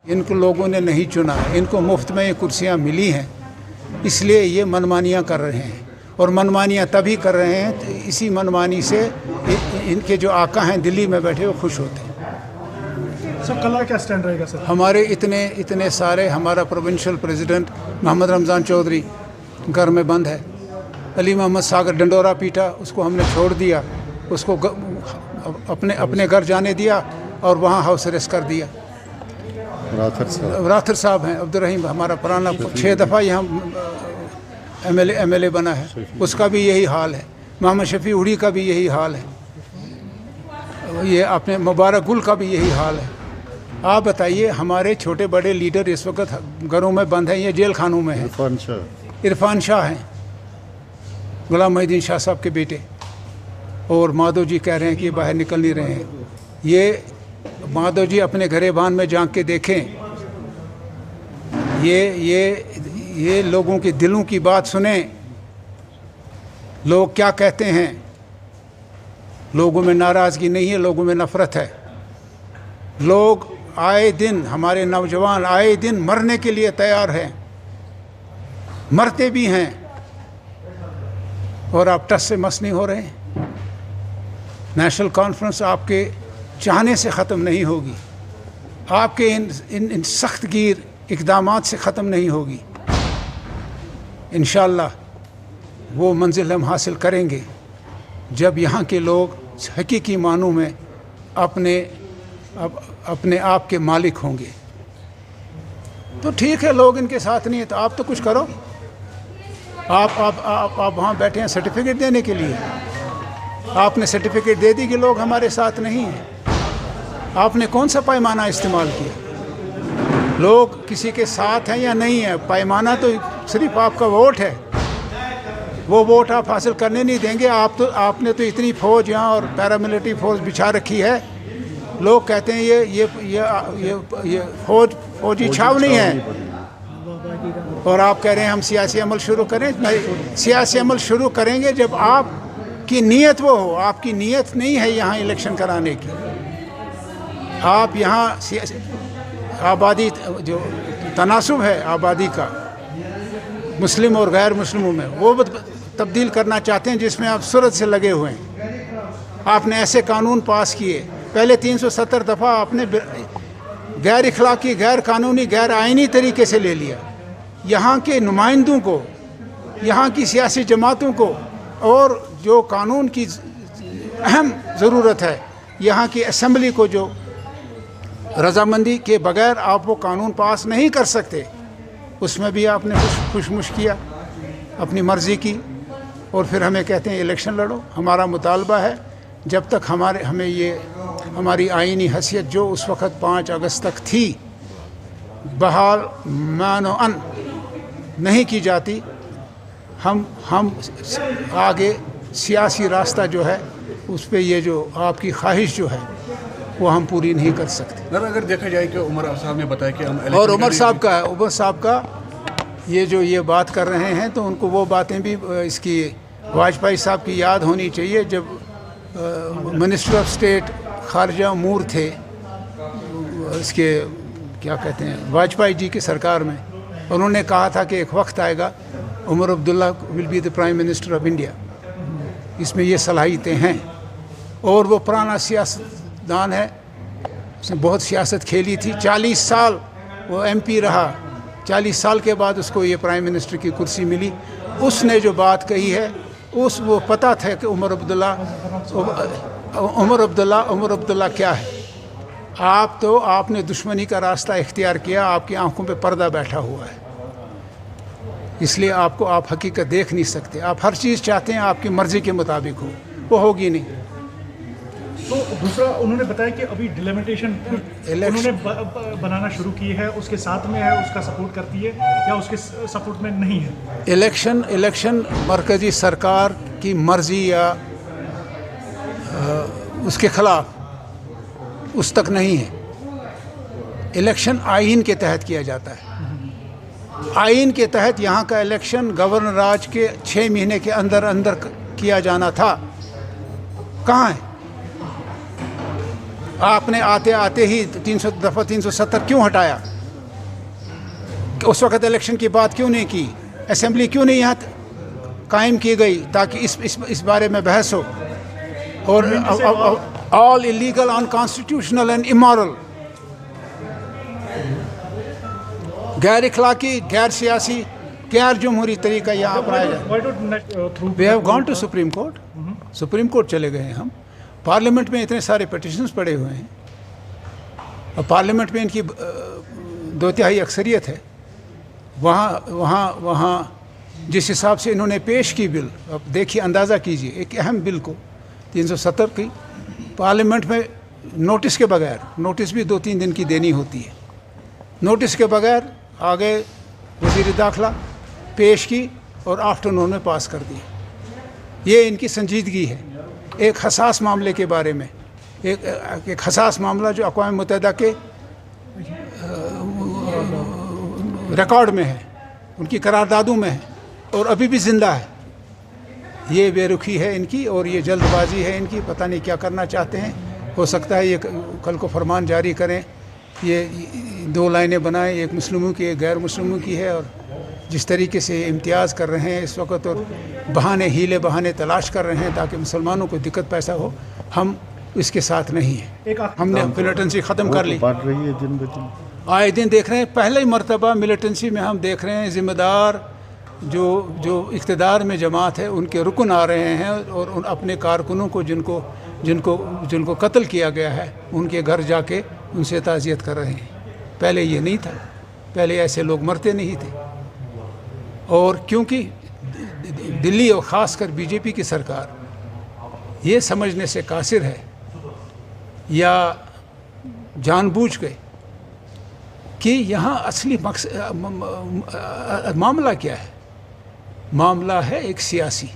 इनको लोगों ने नहीं चुना, इनको मुफ्त में ये कुर्सियाँ मिली हैं, इसलिए ये मनमानियाँ कर रहे हैं। और मनमानियाँ तभी कर रहे हैं तो इसी मनमानी से इनके जो आका हैं दिल्ली में बैठे वो खुश होते हैं। सर कल क्या स्टैंड रहेगा सर? हमारे इतने सारे, हमारा प्रोविंशियल प्रेसिडेंट मोहम्मद रमज़ान चौधरी घर में बंद है। अली मोहम्मद सागर डंडोरा पीटा, उसको हमने छोड़ दिया, उसको अपने घर जाने दिया और वहाँ हाउस अरेस्ट कर दिया। राथर साहब हैं, अब्दुल रहीम हमारा पुराना 6 दफ़ा यहाँ MLA बना है, उसका भी यही हाल है। मोहम्मद शफी उड़ी का भी यही हाल है, ये अपने मुबारक गुल का भी यही हाल है। आप बताइए, हमारे छोटे बड़े लीडर इस वक्त घरों में बंद हैं, ये जेल खानों में हैं। इरफान शाह हैं, गुलाम मोहिद्दीन शाह साहब के बेटे, और माधव जी कह रहे हैं कि बाहर निकल नहीं रहे हैं। ये माधव जी अपने गरेबान में झांक के देखें, ये लोगों के दिलों की बात सुने, लोग क्या कहते हैं। लोगों में नाराज़गी नहीं है, लोगों में नफ़रत है। लोग आए दिन, हमारे नौजवान आए दिन मरने के लिए तैयार हैं, मरते भी हैं, और आप टस से मस नहीं हो रहे हैं। नेशनल कॉन्फ्रेंस आपके चाहने से ख़त्म नहीं होगी, आपके इन सख्त गिर इक़दामात से ख़त्म नहीं होगी। इंशाअल्लाह वो मंजिल हम हासिल करेंगे जब यहाँ के लोग हकीकी मानों में अपने आप के मालिक होंगे। तो ठीक है, लोग इनके साथ नहीं है तो आप तो कुछ करो। आप वहाँ बैठे हैं सर्टिफिकेट देने के लिए, आपने सर्टिफिकेट दे दी कि लोग हमारे साथ नहीं हैं। आपने कौन सा पैमाना इस्तेमाल किया? लोग किसी के साथ हैं या नहीं है, पैमाना तो सिर्फ आपका वोट है। वो वोट आप हासिल करने नहीं देंगे। आपने तो इतनी फौज यहाँ और पैरामिलिट्री फोर्स बिछा रखी है, लोग कहते हैं ये फौजी छावनी है, और आप कह रहे हैं हम सियासी अमल शुरू करें। सियासी अमल शुरू करेंगे जब आपकी नीयत वो हो। आपकी नीयत नहीं है यहाँ इलेक्शन कराने की। आप यहाँ आबादी जो तनासुब है आबादी का मुस्लिम और गैर मुस्लिमों में, वो तब्दील करना चाहते हैं, जिसमें आप सूरत से लगे हुए हैं। आपने ऐसे कानून पास किए, पहले 370 दफ़ा आपने गैर इखलाकी, गैर कानूनी, गैर आइनी तरीके से ले लिया। यहाँ के नुमाइंदों को, यहाँ की सियासी जमातों को, और जो कानून की अहम ज़रूरत है, यहाँ की असम्बली को, जो रजामंदी के बगैर आप वो कानून पास नहीं कर सकते, उसमें भी आपने खुशमुश किया, अपनी मर्ज़ी की, और फिर हमें कहते हैं इलेक्शन लड़ो। हमारा मुतालबा है जब तक हमारी आईनी हैसियत जो उस वक़्त 5 अगस्त तक थी बहाल मानोअन नहीं की जाती, हम आगे सियासी रास्ता जो है उस पे ये जो आपकी ख्वाहिश जो है वो हम पूरी नहीं कर सकते। अगर देखा जाए कि उमर साहब ने बताया कि हम और उमर साहब का ये बात कर रहे हैं, तो उनको वो बातें भी इसकी वाजपेयी साहब की याद होनी चाहिए। जब मिनिस्टर ऑफ स्टेट खारजा अमूर थे, इसके क्या कहते हैं, वाजपेयी जी की सरकार में, उन्होंने कहा था कि एक वक्त आएगा Omar Abdullah will be the prime minister of India. इसमें ये सलाहियतें हैं, और वो पुराना सियासतदान है, उसने बहुत सियासत खेली थी। 40 साल वो MP रहा, 40 साल के बाद उसको ये प्राइम मिनिस्टर की कुर्सी मिली। उसने जो बात कही है, वो पता था कि उमर अब्दुल्ला क्या है। आपने दुश्मनी का रास्ता इख्तियार किया, आपकी आंखों पे पर्दा बैठा हुआ है, इसलिए आप हकीकत देख नहीं सकते। आप हर चीज़ चाहते हैं आपकी मर्ज़ी के मुताबिक हो, वो होगी नहीं। तो दूसरा उन्होंने बताया कि अभी डिलिमिटेशन उन्होंने बनाना शुरू की है, उसके साथ में है, उसका सपोर्ट करती है या उसके सपोर्ट में नहीं है? इलेक्शन मरकज़ी सरकार की मर्ज़ी या उसके ख़िलाफ़ उस तक नहीं है। इलेक्शन आइन के तहत किया जाता है। आइन के तहत यहाँ का इलेक्शन गवर्नर राज के 6 महीने के अंदर किया जाना था। कहाँ है? आपने आते ही 370 क्यों हटाया? उस वक्त इलेक्शन की बात क्यों नहीं की, असेंबली क्यों नहीं यहाँ कायम की गई ताकि इस बारे में बहस हो। और all illegal, unconstitutional and immoral, गैर इखलाकी, गैर सियासी, गैर जमहूरी तरीका यहाँ अपनाया जाए। We have gone to supreme court, supreme court चले गए हैं हम। पार्लियामेंट में इतने सारे पिटिशंस पड़े हुए हैं और पार्लियामेंट में इनकी 2/3 अक्सरियत है। वहाँ जिस हिसाब से इन्होंने पेश की बिल, अब देखिए, अंदाज़ा कीजिए, एक अहम बिल को 370 की पार्लियामेंट में नोटिस के बगैर, नोटिस भी 2-3 दिन की देनी होती है, नोटिस के बगैर आगे वज़ीर दाखिला पेश की और आफ्टरनून में पास कर दी। ये इनकी संजीदगी है एक हसास मामले के बारे में, एक हसास मामला जो अक़वाम मुत्तहिदा के रिकॉर्ड में है, उनकी करारदादों में है और अभी भी ज़िंदा है। ये बेरुखी है इनकी और ये जल्दबाजी है इनकी, पता नहीं क्या करना चाहते हैं। हो सकता है ये कल को फरमान जारी करें, ये 2 लाइनें बनाएं, एक मुस्लिमों की एक गैर मुस्लिमों की है, और जिस तरीके से इम्तियाज़ कर रहे हैं इस वक्त और बहाने, हीले बहाने तलाश कर रहे हैं ताकि मुसलमानों को दिक्कत पैदा हो, हम इसके साथ नहीं हैं। हमने मिलिटेंसी ख़त्म कर ली, बांट रही है दिन ब दिन। आए दिन देख रहे हैं, पहले ही मरतबा मिलिटेंसी में हम देख रहे हैं ज़िम्मेदार जो इक़्तिदार में जमात है उनके रुकन आ रहे हैं और उन अपने कारकुनों को जिनको कत्ल किया गया है उनके घर जाके उनसे ताज़ियत कर रहे हैं। पहले ये नहीं था, पहले ऐसे लोग मरते नहीं थे। और क्योंकि दिल्ली और ख़ासकर बीजेपी की सरकार ये समझने से कासिर है या जानबूझ के कि यहाँ असली मामला क्या है। मामला है एक सियासी,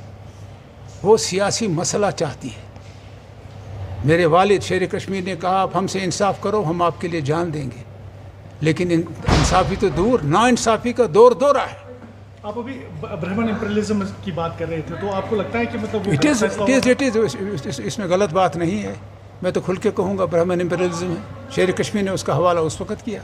वो सियासी मसला चाहती है। मेरे वालिद शेर कश्मीर ने कहा, आप हमसे इंसाफ करो, हम आपके लिए जान देंगे। लेकिन इंसाफ़ी तो दूर, ना इंसाफ़ी का दौर दौरा है। आप अभी ब्राह्मण इंपीरियलिज्म की बात कर रहे थे, तो आपको लगता है कि मतलब वो इट इज़ इसमें गलत बात नहीं है। मैं तो खुल के कहूँगा ब्राह्मण इंपीरियलिज्म है। शेर कश्मीर ने उसका हवाला उस वक़्त किया।